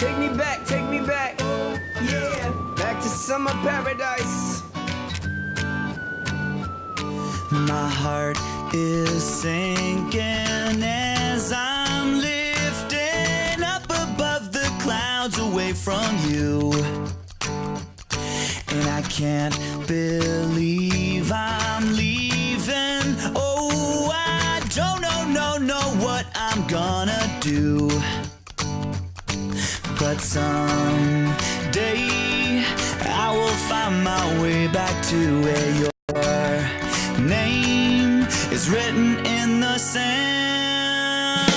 take me back, yeah, back to summer paradise. My heart is sinking as I'm lifting up above the clouds away from you. And I can't believe I'm leaving. Oh, I don't know what I'm gonna do. But someday I will find my way back to where your name is written in the sand.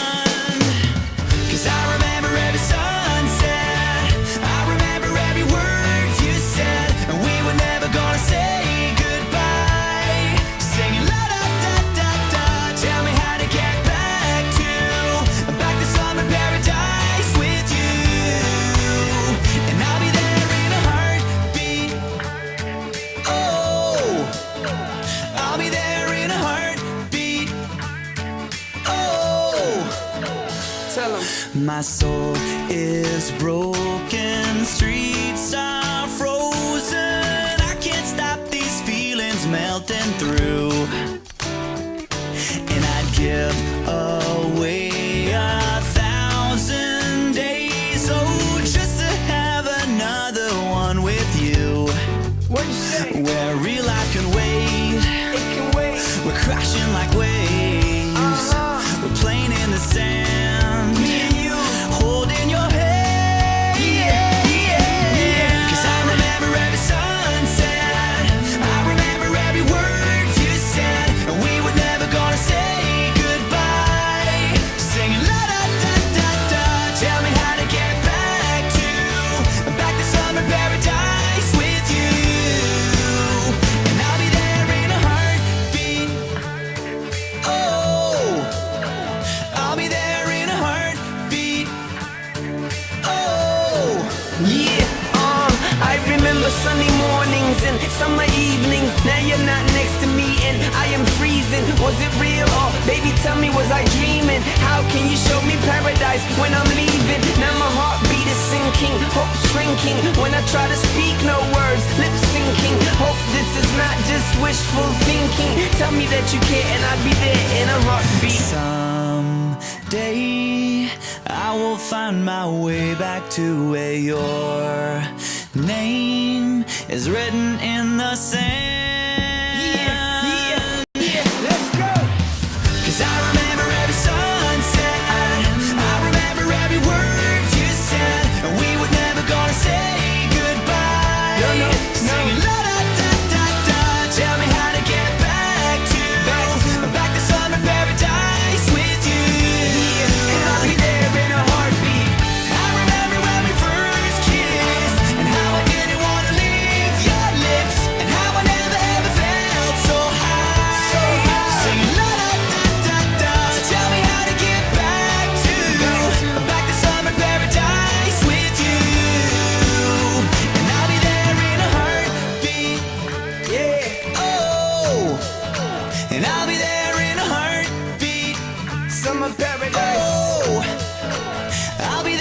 'Cause I remember every sunset, I remember every word you said, and we were never gonna say goodbye. Singing la da da da da, tell me how to get back to summer paradise with you. And I'll be there in a heartbeat. Oh, I'll be there in a heartbeat. Oh, Tell 'em. my soul is broken, streets are frozen. I can't stop these feelings melting through. And I'd give away 1,000 days, oh, just to have another one with you. What'd you say? Where real life can wait, It can wait. we're crashing like waves. We're playing in the sand, Me and you. holding your hand. Yeah, yeah. 'Cause I remember every sunset, I remember every word you said, and we were never gonna say goodbye. Singing la da da da da, tell me how to get back to summer paradise with you. And I'll be there in a heartbeat. Oh, I'll be there in a heartbeat. Oh, Yeah, I remember sunny mornings and summer evenings. Now you're not next to me and I am freezing. Was it real or baby tell me was I dreaming? How can you show me paradise when I'm leaving? Now my heartbeat is sinking, hope shrinking. When I try to speak, no words, lip syncing. Hope this is not just wishful thinking. Tell me that you care and I'll be there in a heartbeat. someday I will find my way back to where your name is written in the sand. Yeah, let's go. 'Cause I remember every sunset, I remember every word you said, and we were never gonna say goodbye. No. Singing la da da da da, tell me how to get back to summer paradise with you. And I'll be there in a heartbeat. I remember when we first kissed, and how I didn't wanna leave your lips, and how I never ever felt so high. Singing la da da da da, tell me how to get back to summer paradise with you. And I'll be there in a heartbeat. Yeah, Oh, and I'll be there in a heartbeat. summer paradise. Oh, I'll be